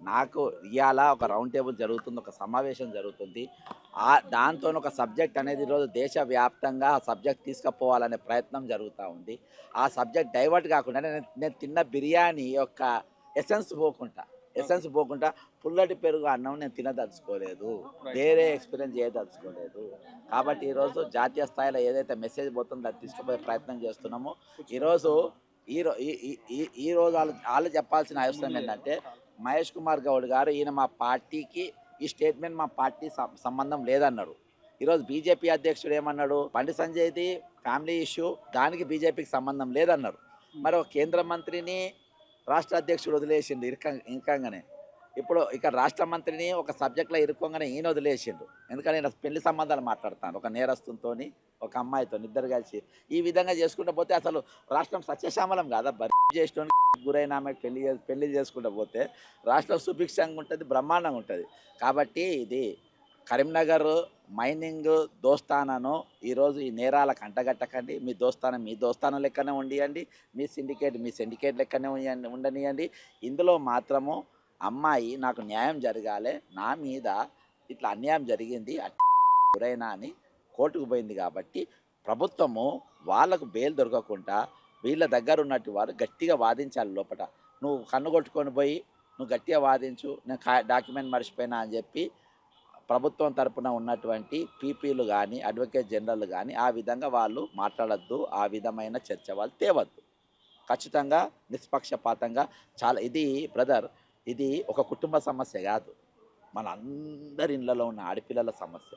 నాకు ఇవాళ ఒక రౌండ్ టేబుల్ జరుగుతుంది, ఒక సమావేశం జరుగుతుంది. దాంతో ఒక సబ్జెక్ట్ అనేది ఈరోజు దేశవ్యాప్తంగా ఆ సబ్జెక్ట్ తీసుకుపోవాలనే ప్రయత్నం జరుగుతూ ఉంది. ఆ సబ్జెక్ట్ డైవర్ట్ కాకుండా నేను తిన్న బిర్యానీ యొక్క ఎసెన్స్ పోకుండా పుల్లటి పెరుగు అన్నం నేను తినదలుచుకోలేదు, వేరే ఎక్స్పీరియన్స్ చేయదలుచుకోలేదు. కాబట్టి ఈరోజు జాతీయ స్థాయిలో ఏదైతే మెసేజ్ పోతుందో అది తీసుకుపోయే ప్రయత్నం చేస్తున్నామో ఈరోజు ఈరోజు వాళ్ళు చెప్పాల్సిన అవసరం ఏంటంటే, మహేష్ కుమార్ గౌడ్ గారు ఈయన మా పార్టీకి ఈ స్టేట్మెంట్ మా పార్టీ సంబంధం లేదన్నాడు. ఈరోజు బీజేపీ అధ్యక్షుడు ఏమన్నాడు, బండి సంజయ్ది ఫ్యామిలీ ఇష్యూ, దానికి బీజేపీకి సంబంధం లేదన్నారు. మరి ఒక కేంద్ర మంత్రిని రాష్ట్ర అధ్యక్షుడు వదిలేసిండు ఇంకంగానే. ఇప్పుడు ఇక్కడ రాష్ట్ర మంత్రిని ఒక సబ్జెక్ట్లో ఇరుక్కోగానే ఈయన వదిలేసిండు. ఎందుకంటే నేను పెళ్లి సంబంధాలు మాట్లాడతాను, ఒక నేరస్తుతో ఒక అమ్మాయితో ఇద్దరు కలిసి ఈ విధంగా చేసుకుంటూ పోతే అసలు రాష్ట్రం సత్యశ్యామలం కాదా? చేసిన గురైన ఆమె పెళ్లి చేసుకుంటూ పోతే రాష్ట్రం సుభిక్షంగా ఉంటుంది, బ్రహ్మాండంగా ఉంటుంది. కాబట్టి ఇది కరీంనగర్ మైనింగ్ దోస్తానను ఈరోజు ఈ నేరాలకు అంటగట్టకండి. మీ దోస్తానం లెక్కనే ఉండియండి, మీ సిండికేట్ లెక్కనే ఉండనియండి. ఇందులో మాత్రము అమ్మాయి నాకు న్యాయం జరగాలి, నా మీద ఇట్లా అన్యాయం జరిగింది గురైనా అని కోర్టుకు పోయింది. కాబట్టి ప్రభుత్వము వాళ్ళకు బెయిల్ దొరకకుండా వీళ్ళ దగ్గర ఉన్నట్టు వారు గట్టిగా వాదించాలి. లోపల నువ్వు కన్ను కొట్టుకొని పోయి నువ్వు గట్టిగా వాదించు, నేను డాక్యుమెంట్ మర్చిపోయినా అని చెప్పి ప్రభుత్వం తరపున ఉన్నటువంటి పీపీలు కానీ అడ్వకేట్ జనరల్ కానీ ఆ విధంగా వాళ్ళు మాట్లాడద్దు, ఆ విధమైన చర్చ వాళ్ళు తేవద్దు. ఖచ్చితంగా నిష్పక్షపాతంగా చాలా ఇది బ్రదర్, ఇది ఒక కుటుంబ సమస్య కాదు, మన అందరి ఇళ్ళలో ఉన్న ఆడపిల్లల సమస్య.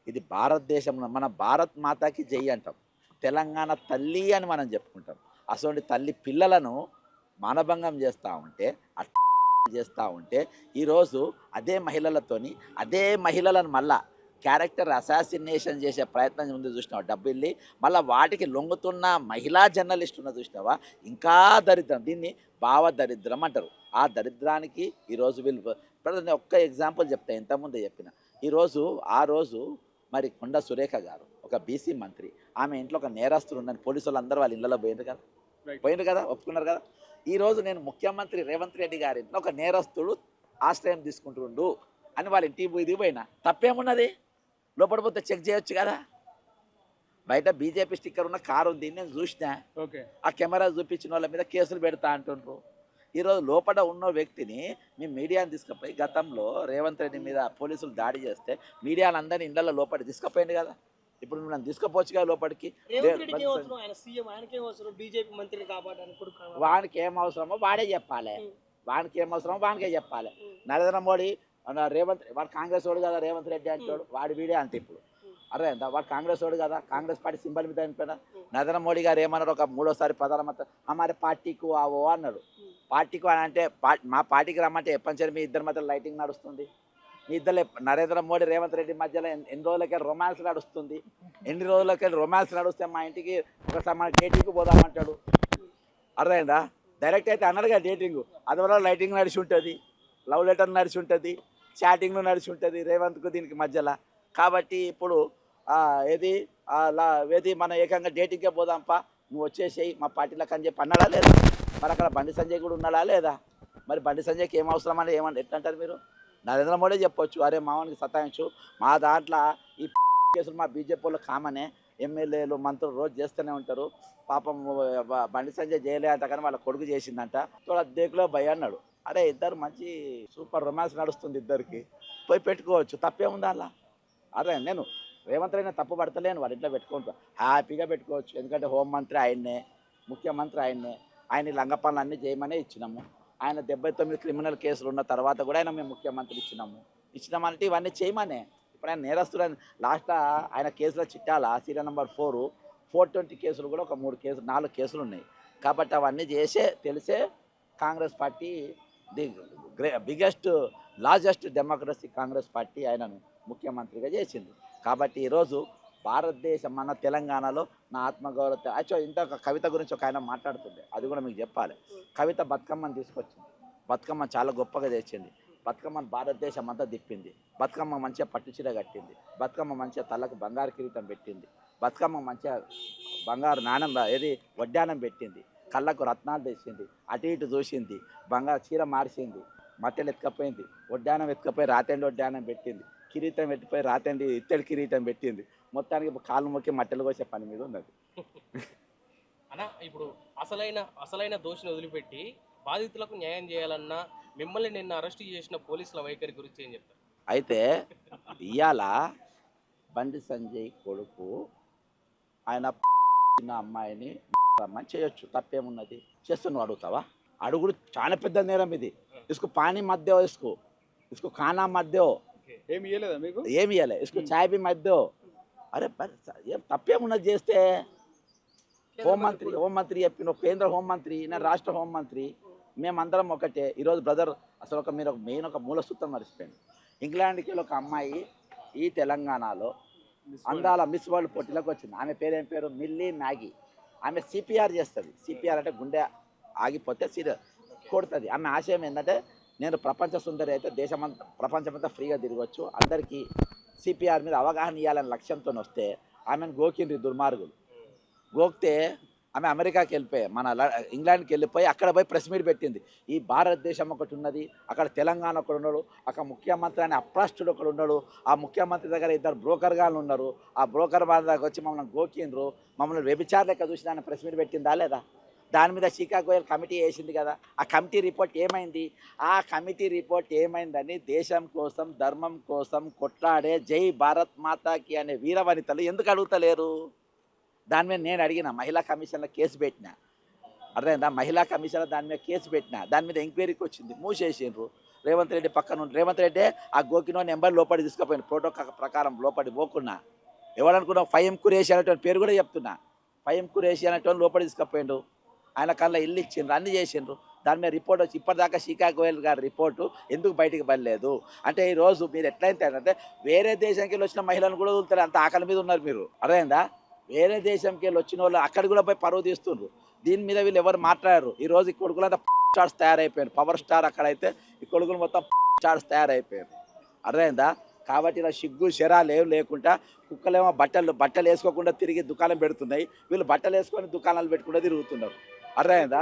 ఇది భారతదేశంలో మన భారత్ మాతాకి జై అంటాం, తెలంగాణ తల్లి అని మనం చెప్పుకుంటాం. అసలు తల్లి పిల్లలను మానభంగం చేస్తూ ఉంటే ఈరోజు అదే మహిళలను మళ్ళా క్యారెక్టర్ అసాసినేషన్ చేసే ప్రయత్నం ఉంది చూసినావా? డబ్బుల్ని మళ్ళీ వాటికి లొంగుతున్న మహిళా జర్నలిస్ట్ ఉన్న చూసినావా? ఇంకా దరిద్రం, దీన్ని భావ దరిద్రం అంటారు. ఆ దరిద్రానికి ఈరోజు వీళ్ళు నేను ఒక్క ఎగ్జాంపుల్ చెప్తా, ఇంతకుముందే చెప్పిన. ఆ రోజు మరి కొండ సురేఖ గారు ఒక బీసీ మంత్రి, ఆమె ఇంట్లో ఒక నేరస్తులు ఉందని పోలీసు వాళ్ళు అందరూ వాళ్ళ ఇళ్ళలో పోయిండ్రు కదా, ఒప్పుకున్నారు కదా. ఈరోజు నేను ముఖ్యమంత్రి రేవంత్ రెడ్డి గారి ఇంట్లో ఒక నేరస్తుడు ఆశ్రయం తీసుకుంటుండు అని వాళ్ళ ఇంటికి పోయినా తప్పేమున్నది? లోపడిపోతే చెక్ చేయొచ్చు కదా. బయట బీజేపీ స్టిక్కర్ ఉన్న కారు ఉంది, నేను చూసినా. ఆ కెమెరా చూపించిన వాళ్ళ మీద కేసులు పెడతా అంటుండ్రు. ఈరోజు లోపల ఉన్న వ్యక్తిని మీ మీడియాని తీసుకుపోయి, గతంలో రేవంత్ రెడ్డి మీద పోలీసులు దాడి చేస్తే మీడియాని అందరినీ ఇళ్లలో లోపలికి తీసుకుపోయింది కదా. ఇప్పుడు నన్ను తీసుకుపోవచ్చు కదా లోపలికి. వానికి ఏం అవసరమో వాడే చెప్పాలి, వానికే చెప్పాలి. నరేంద్ర మోడీ వాడు కాంగ్రెస్ వాడు కదా, రేవంత్ రెడ్డి అంటాడు, వాడి వీడే అంతే. ఇప్పుడు అరే వాడు కాంగ్రెస్ వాడు కదా, కాంగ్రెస్ పార్టీ సింబల్ మీద అనిపోయినా. నరేంద్ర మోడీ గారు ఏమన్నారు, ఒక 3వ ప్రధానమంత్రి హమారే పార్టీకు ఆవో అన్నాడు. పార్టీకు అని అంటే మా పార్టీకి రమ్మంటే ఎప్పటికీ మీ ఇద్దరి మధ్య లైటింగ్ నడుస్తుంది. మీ ఇద్దరు నరేంద్ర మోడీ రేవంత్ రెడ్డి మధ్యలో ఎన్ని రోజులకి రొమాన్స్ నడుస్తుంది. ఎన్ని రోజులకి రొమాన్స్ నడుస్తే మా ఇంటికి ఒకసారి మన డేటింగ్కి పోదామంటాడు. అర్థమైందా? డైరెక్ట్ అయితే అన్నాడుగా డేటింగ్, అదివల్ల లైటింగ్ నడిచి ఉంటుంది, లవ్ లెటర్ నడిచి ఉంటుంది, చాటింగ్లు నడిచి ఉంటుంది రేవంత్కు దీనికి మధ్యలో. కాబట్టి ఇప్పుడు ఏది మన ఏకంగా డేటింగ్కే పోదాంపా, నువ్వు వచ్చేసేయి మా పార్టీలకు అని చెప్పి అన్నాడా లేదా? మరి అక్కడ బండి సంజయ్ కూడా ఉన్నాడా లేదా? మరి బండి సంజయ్కి ఏం అవసరం అని ఎట్లా అంటారు మీరు? నరేంద్ర మోడీ చెప్పొచ్చు, అరే మామూలుగా సతాయించు, మా దాంట్లో ఈ కేసులు మా బీజేపీ వాళ్ళు కామనే, ఎమ్మెల్యేలు మంత్రులు రోజు చేస్తూనే ఉంటారు. పాపం బండి సంజయ్ చేయలే అంట, కానీ వాళ్ళ కొడుకు చేసిందంట, తోడ దేకులో భయ అన్నాడు. అరే ఇద్దరు మంచి సూపర్ రొమాన్స్ నడుస్తుంది, ఇద్దరికి పోయి పెట్టుకోవచ్చు, తప్పేముంది అలా. అదే నేను రేవంత్ రెడ్డి తప్పు పడతలేను, వాడి ఇంట్లో పెట్టుకుంటా హ్యాపీగా పెట్టుకోవచ్చు. ఎందుకంటే హోంమంత్రి ఆయన్నే, ముఖ్యమంత్రి ఆయన్నే, ఆయన లంగ పనులు అన్నీ చేయమనే ఇచ్చినాము. ఆయన 79 క్రిమినల్ కేసులు ఉన్న తర్వాత కూడా ఆయన మేము ముఖ్యమంత్రి ఇచ్చినామంటే ఇవన్నీ చేయమనే. ఇప్పుడు ఆయన నేరస్తులని లాస్ట్ ఆయన కేసుల చిట్టాల సీరియల్ నెంబర్ 420 కేసులు కూడా ఒక 4 కేసులు ఉన్నాయి. కాబట్టి అవన్నీ తెలిసే Congress party biggest largest democracy Congress party ఆయనను ముఖ్యమంత్రిగా చేసింది. కాబట్టి ఈరోజు భారతదేశం మన తెలంగాణలో నా ఆత్మగౌరవ యాక్చువల్ ఇంత కవిత గురించి ఒక ఆయన మాట్లాడుతుండే, అది కూడా మీకు చెప్పాలి. కవిత బతుకమ్మని తీసుకొచ్చింది, బతుకమ్మ చాలా గొప్పగా తెచ్చింది, బతుకమ్మను భారతదేశం అంతా తిప్పింది, బతుకమ్మ మంచిగా పట్టుచీర కట్టింది, బతుకమ్మ మంచిగా తలకు బంగారు కిరీటం పెట్టింది, బతుకమ్మ మంచిగా బంగారు నాణం వడ్డానం పెట్టింది, కళ్ళకు రత్నాలు తెచ్చింది, అటు ఇటు చూసింది, బంగారు చీర మార్చింది, మట్టెలు ఎత్తుకపోయింది, వడ్డానం ఎత్తుకపోయి రాతండి వడ్డానం పెట్టింది, కిరీటం పెట్టిపోయి రాతండి ఇత్తడి కిరీటం పెట్టింది. మొత్తానికి కాళ్ళు మొక్కి మట్టెలు కోసే పని మీద ఉన్నది. అన్న ఇప్పుడు అసలైన దోషిని వదిలిపెట్టి బాధితులకు న్యాయం చేయాలన్నా మిమ్మల్ని నిన్న అరెస్ట్ చేసిన పోలీసుల వైఖరి గురించి ఏం చెప్తారు? అయితే ఇవాళ బండి సంజయ్ కొడుకు ఆయన చిన్న అమ్మాయిని రమ్మని చేయొచ్చు, తప్పేమున్నది? చేస్తున్నావు అడుగుతావా? అడుగుడు చాలా పెద్ద నేరం ఇది. ఇసుకు పానీ మధ్య ఇసుకు ఖానా మధ్య ఏమి ఇవ్వలేదా మీకు? ఏమి ఇవ్వలే, ఇసుకు ఛాయ్ బి మధ్య. అరే ఏం తప్పేమున్నది చేస్తే? హోంమంత్రి చెప్పిన, కేంద్ర హోంమంత్రి, నేను రాష్ట్ర హోంమంత్రి, మేమందరం ఒకటే. ఈరోజు బ్రదర్ అసలు ఒక మూల సూత్రం మర్చిపోయింది. ఇంగ్లాండ్కి వెళ్ళి ఒక అమ్మాయి ఈ తెలంగాణలో అందాల మిస్ వరల్డ్ పోటీలోకి వచ్చింది. ఆమె పేరేం పేరు? Milli Maggi. ఆమె సిపిఆర్ చేస్తుంది. సిపిఆర్ అంటే గుండె ఆగిపోతే కొడుతుంది. ఆమె ఆశయం ఏంటంటే నేను ప్రపంచ సుందరి అయితే ప్రపంచమంతా ఫ్రీగా తిరగవచ్చు, అందరికీ సిపిఆర్ మీద అవగాహన ఇవ్వాలనే లక్ష్యంతో వస్తే ఆమెను గోకిండ్రి దుర్మార్గులు. గోక్తే ఆమె అమెరికాకి వెళ్ళిపోయి ఇంగ్లాండ్కి వెళ్ళిపోయి అక్కడ పోయి ప్రెస్ మీట్ పెట్టింది. ఈ భారతదేశం ఒకటి ఉన్నది, అక్కడ తెలంగాణ ఒకడు ఉన్నాడు, అక్కడ ముఖ్యమంత్రి అనే అప్రాష్టుడు ఒకడు ఉన్నాడు, ఆ ముఖ్యమంత్రి దగ్గర 2 బ్రోకర్ గాళ్ళు ఉన్నారు, ఆ బ్రోకర్ వాళ్ళ దగ్గర వచ్చి మమ్మల్ని గోకిండ్రు, మమ్మల్ని వ్యభిచార లెక్క చూసి దాన్ని ప్రెస్ మీట్ పెట్టిందా లేదా? దాని మీద షికాగో కమిటీ వేసింది కదా, ఆ కమిటీ రిపోర్ట్ ఏమైంది? ఆ కమిటీ రిపోర్ట్ ఏమైందని దేశం కోసం ధర్మం కోసం కొట్లాడే జై భారత్ మాతాకి అనే వీరవనితలు ఎందుకు అడుగుతలేరు? దాని మీద నేను అడిగిన, మహిళా కమిషన్లో కేసు పెట్టిన, అర్థమైందా? మహిళా కమిషన్లో దాని మీద కేసు పెట్టిన, దాని మీద ఎంక్వైరీకి వచ్చింది, మూసేసిండ్రు. రేవంత్ రెడ్డి పక్కన రేవంత్ రెడ్డి ఆ గోకినో నెంబర్ లోపలి తీసుకుపోయింది, ప్రోటోకాల్ ప్రకారం లోపలి పోకున్నా. ఎవరనుకున్నా ఫైఎం కురేషి అనేటువంటి పేరు కూడా చెప్తున్నా, ఫైఎం కురేషి అనేటువంటి లోపలి తీసుకుపోయిండు. ఆయన కళ్ళ ఇల్లు ఇచ్చిండ్రు, అన్ని చేసిండ్రు. దాని మీద రిపోర్ట్ వచ్చి ఇప్పటిదాకా షికాగోయల్ గారి రిపోర్టు ఎందుకు బయటికి పడలేదు అంటే, ఈరోజు మీరు ఎట్లయితే అంటే వేరే దేశానికి వెళ్ళి వచ్చిన మహిళలను కూడా వదులుతారు, అంత ఆకలి మీద ఉన్నారు మీరు, అర్థమైందా? వేరే దేశంకి వెళ్ళి వచ్చిన వాళ్ళు అక్కడికి కూడా పోయి పరువు తీస్తుండ్రు. దీని మీద వీళ్ళు ఎవరు మాట్లాడారు? ఈరోజు ఈ కొడుకులంతా స్టార్స్ తయారైపోయారు, పవర్ స్టార్ అక్కడైతే ఈ కొడుకులు మొత్తం స్టార్స్ తయారైపోయారు, అర్థమైందా? కాబట్టి ఇలా సిగ్గు శరాలు ఏం లేకుండా కుక్కలేమో బట్టలు వేసుకోకుండా తిరిగి దుకాణం పెడుతున్నాయి, వీళ్ళు బట్టలు వేసుకొని దుకాణాలు పెట్టుకుంటూ తిరుగుతున్నారు, అర్థమైందా?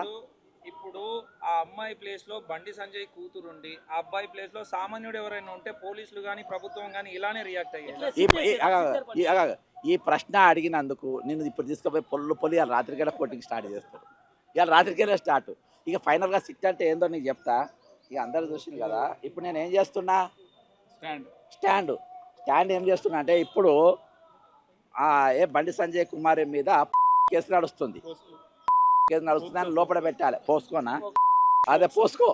ఇప్పుడు ఆ అమ్మాయి ప్లేస్ లో బండి సంజయ్ కూతురుండి ఆ అబ్బాయి ప్లేస్ లో సామాన్యుడు ఎవరైనా ఉంటే పోలీసులు కానీ ప్రభుత్వం కానీ ఇలానే రియాక్ట్ అయ్యారు. ఈ ప్రశ్న అడిగినందుకు నేను ఇప్పుడు తీసుకుపోయి పొల్లి ఇవాళ రాత్రికైనా కోటింగ్ స్టార్ట్ చేస్తాడు. ఇవాళ రాత్రికైనా స్టార్ట్. ఇక ఫైనల్గా సిట్ అంటే ఏందో నీకు చెప్తా. ఇక అందరు చూసింది కదా. ఇప్పుడు నేను ఏం చేస్తున్నా? స్టాండ్ ఏం చేస్తున్నా అంటే, ఇప్పుడు బండి సంజయ్ కుమార్ మీద కేసు నడుస్తుంది, అని లోపల పెట్టాలి. పోసుకోనా? అదే పోసుకో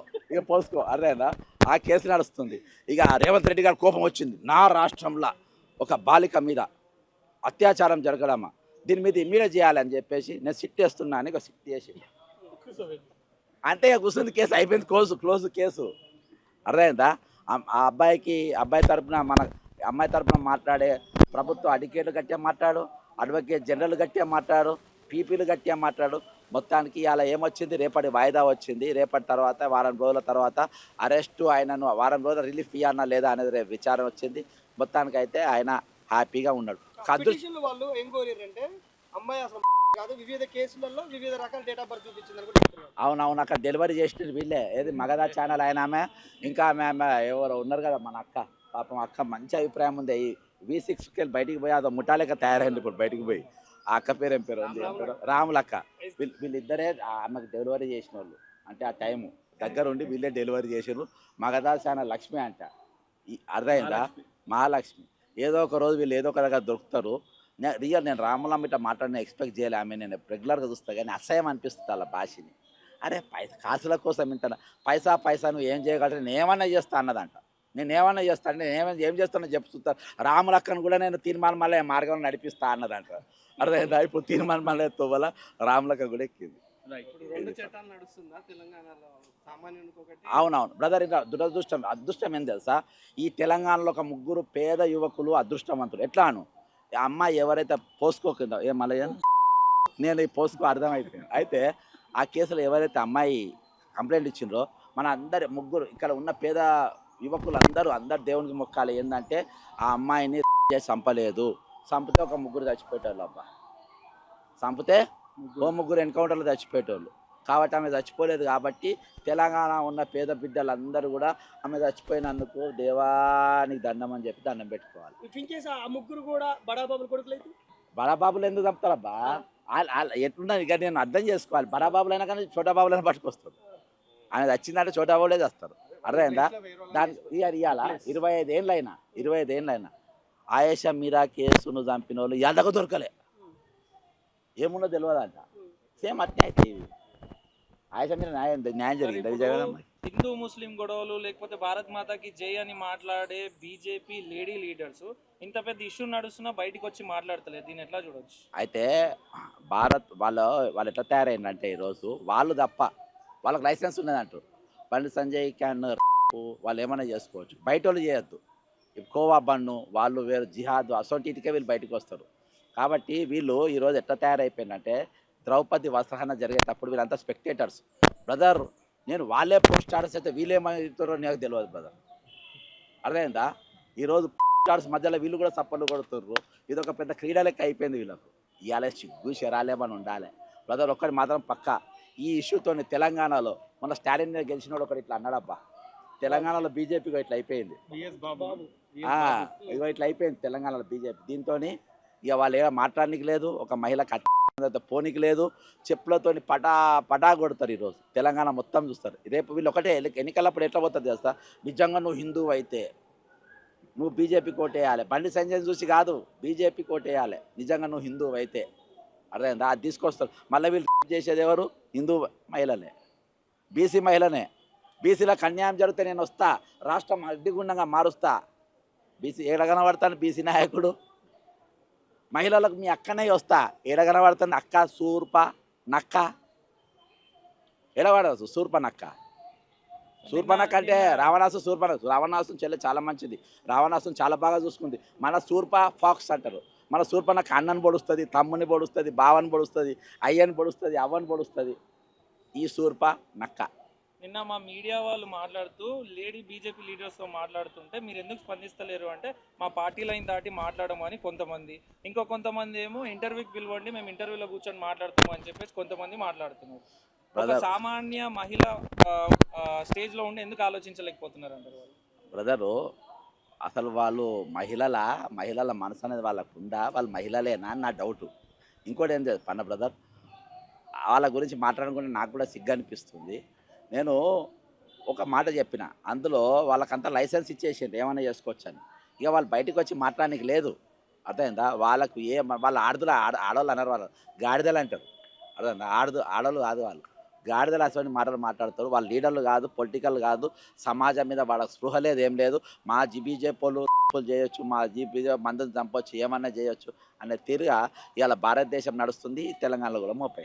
అర్థమైందా? ఆ కేసు నడుస్తుంది. ఇక రేవంత్ రెడ్డి గారి కోపం వచ్చింది, నా రాష్ట్రంలో ఒక బాలిక మీద అత్యాచారం జరగడమా, దీని మీద ఇమ్మీడియట్ చేయాలని చెప్పేసి నేను సిట్ వేస్తున్నా అని సిట్ చేసి అంటే ఇక కూర్చుంది. కేసు అయిపోయింది, క్లోజ్ కేసు, అర్థమైందా? అబ్బాయి తరపున మాట్లాడే ప్రభుత్వ అడ్వకేట్లు గట్టిగా మాట్లాడు, అడ్వకేట్ జనరల్ గట్టిగా మాట్లాడు, పీపీలు గట్టిగా మాట్లాడు. మొత్తానికి ఇలా ఏమొచ్చింది? రేపటి వాయిదా వచ్చింది. రేపటి తర్వాత వారం రోజుల తర్వాత అరెస్టు, ఆయనను వారం రోజుల రిలీఫ్ ఇవ్వనా లేదా అనేది రేపు విచారణ వచ్చింది. మొత్తానికి అయితే ఆయన హ్యాపీగా ఉన్నాడు. వాళ్ళు ఏం కోరారంటే, అమ్మాయి అసలు కాదు, వివిధ కేసులలో వివిధ రకాల డేట్ ఆఫ్ బర్త్ చూపించింది. అవునవును, అక్కడ డెలివరీ చేసిన వీళ్ళే, ఏది మగధా ఛానల్ ఆయన ఆమె, ఇంకా ఆమె ఎవరు ఉన్నారు కదా మన అక్క, పాపం అక్క మంచి అభిప్రాయం ఉంది. ఈ V6కి వెళ్ళి బయటికి పోయి అదో ముఠాలేక తయారైంది ఇప్పుడు బయటికి పోయి. ఆ అక్క పేరు ఏం పేరు ఉంది? రాములక్క. వీళ్ళిద్దరే ఆమెకు డెలివరీ చేసిన వాళ్ళు, అంటే ఆ టైము దగ్గరుండి వీళ్ళే డెలివరీ చేసారు. మగధా ఛానల్ లక్ష్మి అంట, అర్థమైందా? మహాలక్ష్మి. ఏదో ఒక రోజు వీళ్ళు ఏదో ఒక దగ్గర దొరుకుతారు. నేను రాములమ్మ ఇట్లా మాట్లాడిన ఎక్స్పెక్ట్ చేయాలి. ఆమె నేను రెగ్యులర్గా చూస్తాను కానీ అసహ్యం అనిపిస్తుంది వాళ్ళ భాషని. అరే కాసుల కోసం ఇంత పైసా నువ్వు ఏం చేయగలరు, నేను ఏమన్నా చేస్తా అన్నదంట. నేను ఏమన్నా చేస్తాను, నేను ఏం చేస్తానో చెప్తుంటాను. రాములక్కను కూడా నేను తీర్మానం మళ్ళీ మార్గంలో నడిపిస్తా అన్నదంట, అర్థమైందా? ఇప్పుడు తీర్మానం మళ్ళీ తోవల రాములక్క కూడా ఎక్కింది. అవునవును బ్రదర్. ఇంకా అదృష్టం ఏం తెలుసా? ఈ తెలంగాణలో ఒక 3 పేద యువకులు అదృష్టవంతులు. ఎట్లాను? ఆ అమ్మాయి ఎవరైతే పోసుకోకుండా మళ్ళీ నేను ఈ పోసుకో అర్థమైపోయింది. అయితే ఆ కేసులో ఎవరైతే అమ్మాయి కంప్లైంట్ ఇచ్చిండ్రో మన అందరి 3 ఇక్కడ ఉన్న పేద యువకులు అందరూ దేవునికి మొక్కాలి. ఏంటంటే ఆ అమ్మాయిని చంపలేదు, చంపితే ఒక 3 చచ్చిపోయేటోళ్ళు. అబ్బా చంపితే 3 ఎన్కౌంటర్లు చచ్చిపోయేటోళ్ళు. కాబట్టి ఆమె చచ్చిపోలేదు కాబట్టి తెలంగాణ ఉన్న పేద బిడ్డలందరూ కూడా ఆమె చచ్చిపోయినందుకు దేవానికి దండం అని చెప్పి దండం పెట్టుకోవాలి. ఇఫ్ ఇన్ కేసు ఆ ముగ్గురు కూడా బడాబాబులు కొడుకులు అయితే బడాబాబులు ఎందుకు చంపుతారబ్బా? ఎట్లున్నది ఇక నేను అర్థం చేసుకోవాలి. బడాబాబులైనా కానీ చోటాబాబులైనా పట్టుకొస్తారు. ఆమె వచ్చిందంటే చోటాబాబులే చేస్తారు. అర్థమైందా? దానికి ఇవ్వాలా 25 ఏళ్ళైనా ఆయేషా మీరా కేసును చంపిన వాళ్ళు ఎలాగో దొరకలే, ఏమున్నో తెలియదంట. సేమ్ అట్నే అయితే ఆయేషా మీరా న్యాయం జరిగింది. జగన్ హిందూ ముస్లిం గొడవలు లేకపోతే భారత్ మాతాకి జై అని మాట్లాడే బీజేపీ లేడీ లీడర్స్ ఇంత పెద్ద ఇష్యూ నడుస్తున్నా బయటకు వచ్చి మాట్లాడతలేదు. దీన్ని ఎట్లా చూడొచ్చు? అయితే వాళ్ళు ఎట్లా తయారైందంటే ఈరోజు వాళ్ళు తప్ప వాళ్ళకి లైసెన్స్ ఉన్నదంటారు. బండి సంజయ్ క్యాన్ వాళ్ళు ఏమైనా చేసుకోవచ్చు, బయట వాళ్ళు చేయొద్దు. కోవా బన్ను వాళ్ళు వేరు జిహాద్ అసొంటికే వీళ్ళు బయటకు వస్తారు. కాబట్టి వీళ్ళు ఈరోజు ఎట్లా తయారైపోయిందంటే ద్రౌపది వస్త్రహరణ జరిగేటప్పుడు వీళ్ళంతా స్పెక్టేటర్స్. బ్రదర్ నేను వాళ్ళే పోస్ట్ స్టార్స్ అయితే వీళ్ళేమవుతారో నాకు తెలియదు బ్రదర్. అర్థమైందా? ఈరోజు స్టార్స్ మధ్యలో వీళ్ళు కూడా చప్పలు కొడుతుర్రు. ఇది ఒక పెద్ద క్రీడ లెక్క అయిపోయింది వీళ్ళకు. ఇవాళ సిగ్గు శరాలేమని ఉండాలి బ్రదర్. ఒక్కటి మాత్రం పక్క, ఈ ఇష్యూతో తెలంగాణలో మన స్టాలిన్ మీద గెలిచినోడు ఒకటి ఇట్లా అన్నాడబ్బా, తెలంగాణలో బీజేపీగా ఇట్లా అయిపోయింది. ఇగో ఇట్లా అయిపోయింది తెలంగాణలో బీజేపీ. దీంతో ఇక వాళ్ళు ఏమో మాట్లాడడానికి లేదు, ఒక మహిళ పోనీకి లేదు, చెప్పులతోని పటా కొడతారు. ఈరోజు తెలంగాణ మొత్తం చూస్తారు. రేపు వీళ్ళు ఒకటే ఎన్నికలప్పుడు ఎట్లా పోతుంది తెలుసా? నిజంగా నువ్వు హిందువు అయితే నువ్వు బీజేపీకి ఓటేయాలి. బండి సంజయ్ చూసి కాదు, బీజేపీకి ఓటేయాలి నిజంగా నువ్వు హిందువు అయితే. అర్థమైందా? అది తీసుకొస్తారు. మళ్ళీ వీళ్ళు చేసేది ఎవరు? హిందూ మహిళనే, బీసీ మహిళనే. బీసీలకు అన్యాయం జరిగితే నేను వస్తా, రాష్ట్రం అడ్డిగుండంగా మారుస్తా. బీసీ ఏడగనబడతాను బీసీ నాయకుడు. మహిళలకు మీ అక్కనే వస్తా, ఏడగనబడుతుంది అక్క సూర్ప నక్క. ఎడబడదు సూర్ప నక్క. శూర్పణఖ అంటే రావణాసు, రావణాసు చెల్లె చాలా మంచిది, రావణాసుని చాలా బాగా చూసుకుంది. మన శూర్ప ఫాక్స్ అంటారు. మన శూర్పణఖ అన్నని పొడుస్తుంది, తమ్ముని పొడుస్తుంది, బావని పొడుస్తుంది, అయ్యని పొడుస్తుంది, అవ్వని పొడుస్తుంది. ఈ శూర్ప నక్క. నిన్న మా మీడియా వాళ్ళు మాట్లాడుతూ లేడీ బీజేపీ లీడర్స్తో మాట్లాడుతుంటే మీరు ఎందుకు స్పందిస్తలేరు అంటే మా పార్టీ లైన్ దాటి మాట్లాడమని కొంతమంది, ఇంకో కొంతమంది ఏమో ఇంటర్వ్యూకి పిలవండి మేము ఇంటర్వ్యూలో కూర్చొని మాట్లాడతాము అని చెప్పేసి కొంతమంది మాట్లాడుతున్నారు. ఒక సామాన్య మహిళ స్టేజ్లో ఉండి ఎందుకు ఆలోచించలేకపోతున్నారు అంటారు వాళ్ళు? బ్రదరు అసలు వాళ్ళు మహిళల మనసు అనేది వాళ్ళకు ఉందా? వాళ్ళు మహిళలేనా అని నా డౌటు. ఇంకోటి ఏం లేదు పన్న బ్రదర్, వాళ్ళ గురించి మాట్లాడుకుంటే నాకు కూడా సిగ్గు అనిపిస్తుంది. నేను ఒక మాట చెప్పిన, అందులో వాళ్ళకంతా లైసెన్స్ ఇచ్చేసిండ్రు ఏమైనా చేసుకోవచ్చు అని. ఇక వాళ్ళు బయటకు వచ్చి మాట్లాడడానికి లేదు. అర్థమైందా? వాళ్ళకు వాళ్ళ ఆడవాళ్ళు అన్నారు, వాళ్ళు గాడిదలు అంటారు. అర్థమైందా? ఆడవాళ్ళు కాదు, వాళ్ళు గాడిదలు అసలు మాటలు మాట్లాడతారు. వాళ్ళు లీడర్లు కాదు, పొలిటికల్ కాదు, సమాజం మీద వాళ్ళకి స్పృహ లేదు, ఏం లేదు. మా బీజేపీలు చేయొచ్చు, మా బీజేపీ మందుని చంపొచ్చు, ఏమన్నా చేయొచ్చు అనే తీరుగా ఇవాళ భారతదేశం నడుస్తుంది. తెలంగాణలో కూడా మోపైంది.